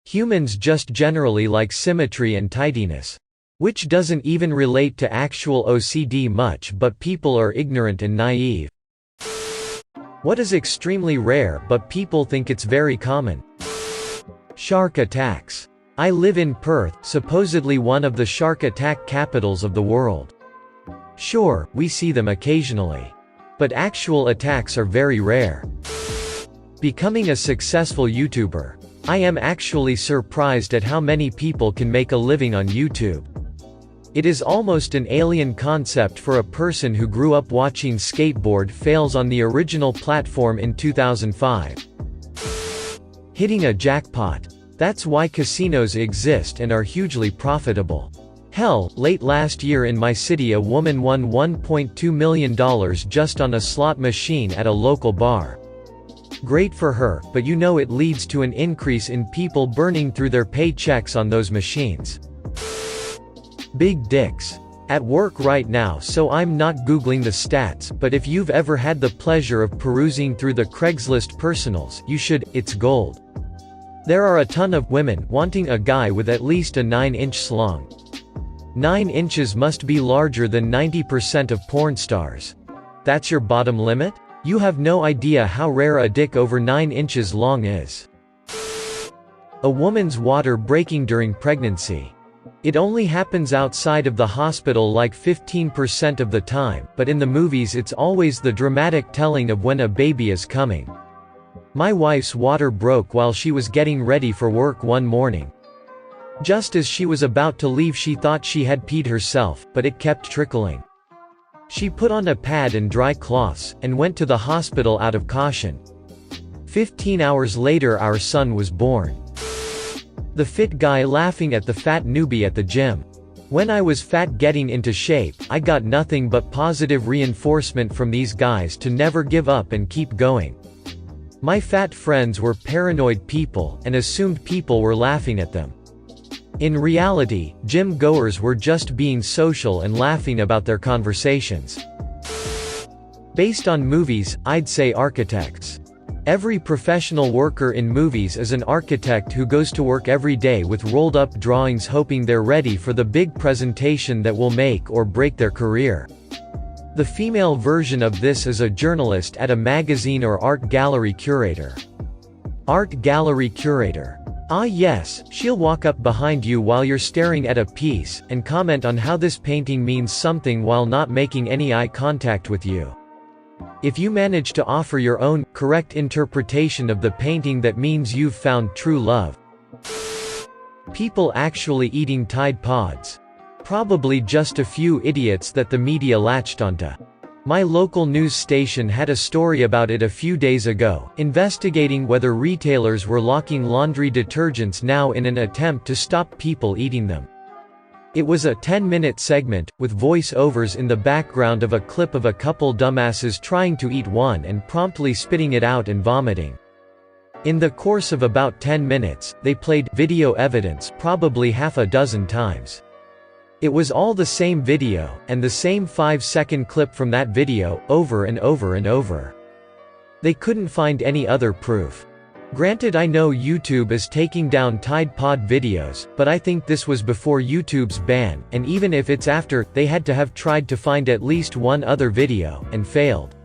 Humans just generally like symmetry and tidiness. Which doesn't even relate to actual OCD much, but people are ignorant and naive. What is extremely rare but people think it's very common? Shark attacks. I live in Perth, supposedly one of the shark attack capitals of the world. Sure, we see them occasionally. But actual attacks are very rare. Becoming a successful YouTuber. I am actually surprised at how many people can make a living on YouTube. It is almost an alien concept for a person who grew up watching skateboard fails on the original platform in 2005. Hitting a jackpot. That's why casinos exist and are hugely profitable. Hell, late last year in my city a woman won $1.2 million just on a slot machine at a local bar. Great for her, but you know it leads to an increase in people burning through their paychecks on those machines. Big dicks. At work right now, so I'm not googling the stats, but if you've ever had the pleasure of perusing through the Craigslist personals, you should, it's gold. There are a ton of women wanting a guy with at least a 9-inch slong. 9 inches must be larger than 90% of porn stars. That's your bottom limit? You have no idea how rare a dick over 9 inches long is. A woman's water breaking during pregnancy. It only happens outside of the hospital like 15% of the time, but in the movies it's always the dramatic telling of when a baby is coming. My wife's water broke while she was getting ready for work one morning. Just as she was about to leave she thought she had peed herself, but it kept trickling. She put on a pad and dry cloths, and went to the hospital out of caution. 15 hours later our son was born. The fit guy laughing at the fat newbie at the gym. When I was fat getting into shape, I got nothing but positive reinforcement from these guys to never give up and keep going. My fat friends were paranoid people, and assumed people were laughing at them. In reality, gym goers were just being social and laughing about their conversations. Based on movies, I'd say architects. Every professional worker in movies is an architect who goes to work every day with rolled-up drawings hoping they're ready for the big presentation that will make or break their career. The female version of this is a journalist at a magazine or art gallery curator. Art gallery curator. Ah yes, she'll walk up behind you while you're staring at a piece, and comment on how this painting means something while not making any eye contact with you. If you manage to offer your own, correct interpretation of the painting, that means you've found true love. People actually eating Tide Pods. Probably just a few idiots that the media latched onto. My local news station had a story about it a few days ago, investigating whether retailers were locking laundry detergents now in an attempt to stop people eating them. It was a 10-minute segment, with voice-overs in the background of a clip of a couple dumbasses trying to eat one and promptly spitting it out and vomiting. In the course of about 10 minutes, they played video evidence probably half a dozen times. It was all the same video, and the same 5-second clip from that video, over and over and over. They couldn't find any other proof. Granted, I know YouTube is taking down Tide Pod videos, but I think this was before YouTube's ban, and even if it's after, they had to have tried to find at least one other video, and failed.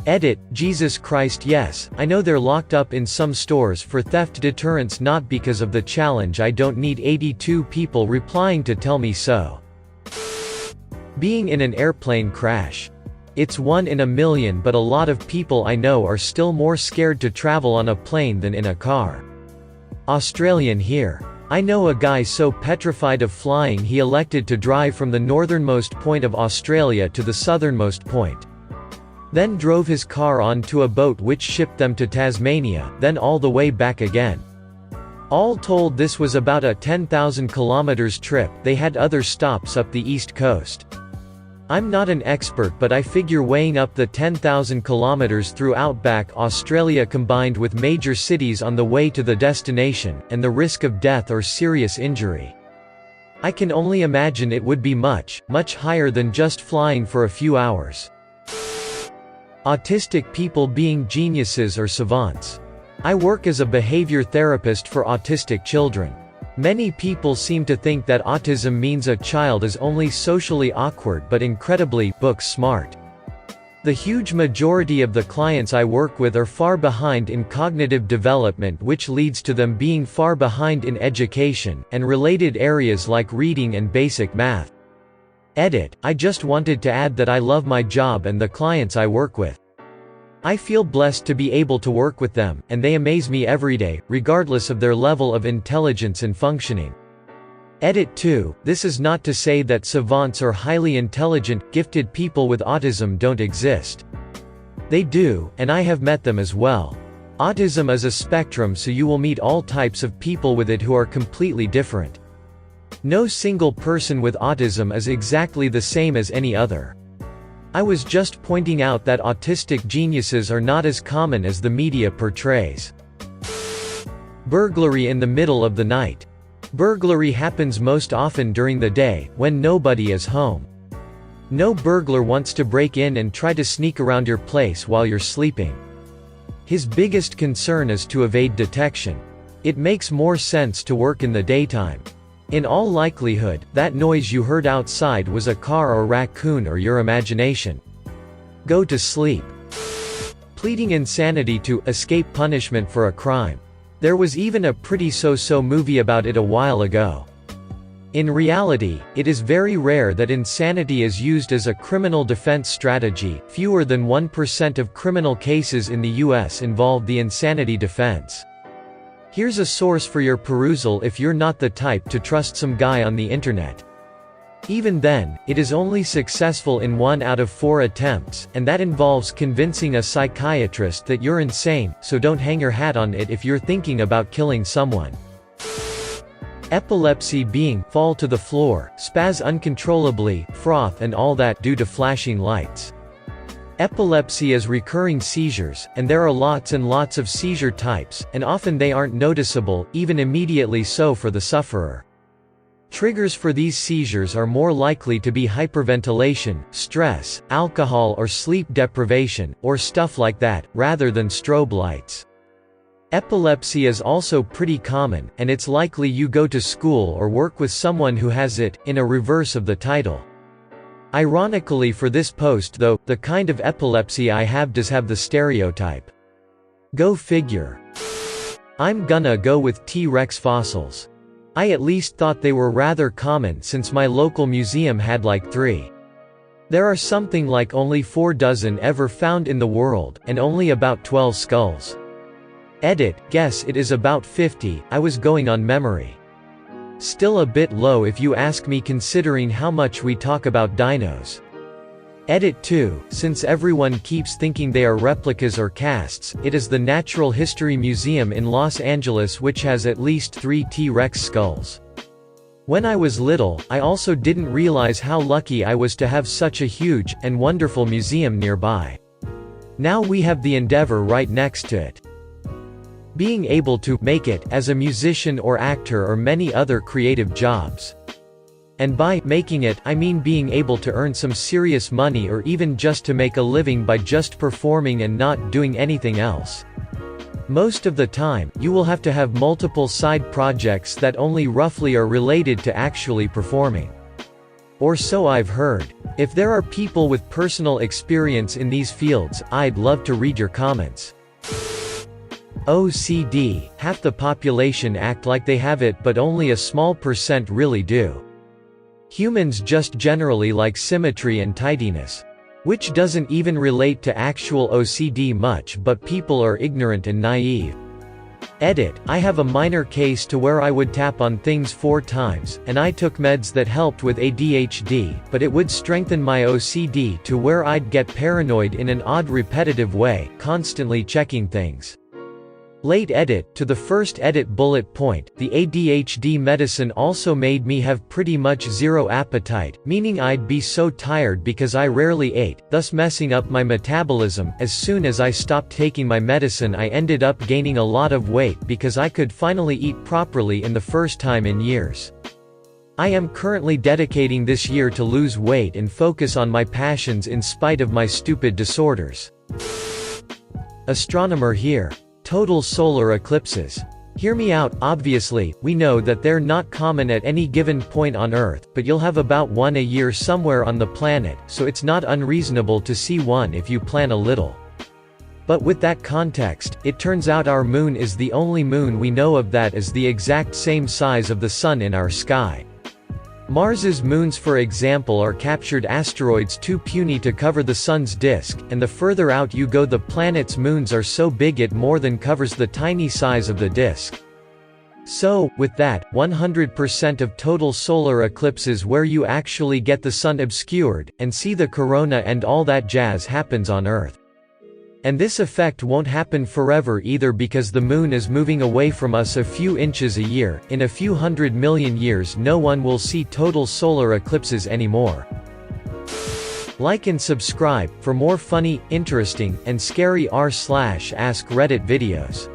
Edit, Jesus Christ, yes, I know they're locked up in some stores for theft deterrence, not because of the challenge. I don't need 82 people replying to tell me so. Being in an airplane crash. It's 1 in a million, but a lot of people I know are still more scared to travel on a plane than in a car. Australian here. I know a guy so petrified of flying he elected to drive from the northernmost point of Australia to the southernmost point. Then drove his car onto a boat which shipped them to Tasmania, then all the way back again. All told, this was about a 10,000 kilometers trip. They had other stops up the east coast. I'm not an expert, but I figure weighing up the 10,000 kilometers through outback Australia combined with major cities on the way to the destination, and the risk of death or serious injury. I can only imagine it would be much, much higher than just flying for a few hours. Autistic people being geniuses or savants. I work as a behavior therapist for autistic children. Many people seem to think that autism means a child is only socially awkward but incredibly book smart. The huge majority of the clients I work with are far behind in cognitive development, which leads to them being far behind in education, and related areas like reading and basic math. Edit: I just wanted to add that I love my job and the clients I work with. I feel blessed to be able to work with them, and they amaze me every day, regardless of their level of intelligence and functioning. Edit 2, this is not to say that savants or highly intelligent, gifted people with autism don't exist. They do, and I have met them as well. Autism is a spectrum, so you will meet all types of people with it who are completely different. No single person with autism is exactly the same as any other. I was just pointing out that autistic geniuses are not as common as the media portrays. Burglary in the middle of the night. Burglary happens most often during the day, when nobody is home. No burglar wants to break in and try to sneak around your place while you're sleeping. His biggest concern is to evade detection. It makes more sense to work in the daytime. In all likelihood, that noise you heard outside was a car or raccoon or your imagination. Go to sleep. Pleading insanity to escape punishment for a crime. There was even a pretty so-so movie about it a while ago. In reality, it is very rare that insanity is used as a criminal defense strategy. Fewer than 1% of criminal cases in the US involve the insanity defense. Here's a source for your perusal if you're not the type to trust some guy on the internet. Even then, it is only successful in 1 out of 4 attempts, and that involves convincing a psychiatrist that you're insane, so don't hang your hat on it if you're thinking about killing someone. Epilepsy being, fall to the floor, spaz uncontrollably, froth and all that due to flashing lights. Epilepsy is recurring seizures, and there are lots and lots of seizure types, and often they aren't noticeable, even immediately so for the sufferer. Triggers for these seizures are more likely to be hyperventilation, stress, alcohol or sleep deprivation, or stuff like that, rather than strobe lights. Epilepsy is also pretty common, and it's likely you go to school or work with someone who has it, in a reverse of the title. Ironically for this post though, the kind of epilepsy I have does have the stereotype. Go figure. I'm gonna go with T-Rex fossils. I at least thought they were rather common since my local museum had like 3. There are something like only 4 dozen ever found in the world, and only about 12 skulls. Edit, guess it is about 50, I was going on memory. Still a bit low if you ask me considering how much we talk about dinos. Edit 2, since everyone keeps thinking they are replicas or casts, it is the Natural History Museum in Los Angeles which has at least 3 T-Rex skulls. When I was little, I also didn't realize how lucky I was to have such a huge, and wonderful museum nearby. Now we have the Endeavor right next to it. Being able to make it as a musician or actor or many other creative jobs. And by making it, I mean being able to earn some serious money or even just to make a living by just performing and not doing anything else. Most of the time, you will have to have multiple side projects that only roughly are related to actually performing. Or so I've heard. If there are people with personal experience in these fields, I'd love to read your comments. OCD, half the population act like they have it but only a small percent really do. Humans just generally like symmetry and tidiness. Which doesn't even relate to actual OCD much, but people are ignorant and naive. Edit, I have a minor case to where I would tap on things 4 times, and I took meds that helped with ADHD, but it would strengthen my OCD to where I'd get paranoid in an odd repetitive way, constantly checking things. Late edit, to the first edit bullet point, the ADHD medicine also made me have pretty much zero appetite, meaning I'd be so tired because I rarely ate, thus messing up my metabolism. As soon as I stopped taking my medicine I ended up gaining a lot of weight because I could finally eat properly in the first time in years. I am currently dedicating this year to lose weight and focus on my passions in spite of my stupid disorders. Astronomer here. Total solar eclipses. Hear me out, obviously, we know that they're not common at any given point on Earth, but you'll have about one a year somewhere on the planet, so it's not unreasonable to see one if you plan a little. But with that context, it turns out our moon is the only moon we know of that is the exact same size of the sun in our sky. Mars's moons, for example, are captured asteroids too puny to cover the sun's disk, and the further out you go the planet's moons are so big it more than covers the tiny size of the disk. So, with that, 100% of total solar eclipses where you actually get the sun obscured, and see the corona and all that jazz happens on Earth. And this effect won't happen forever either because the moon is moving away from us a few inches a year. In a few 100 million years no one will see total solar eclipses anymore. Like and subscribe, for more funny, interesting, and scary r/ask Reddit videos.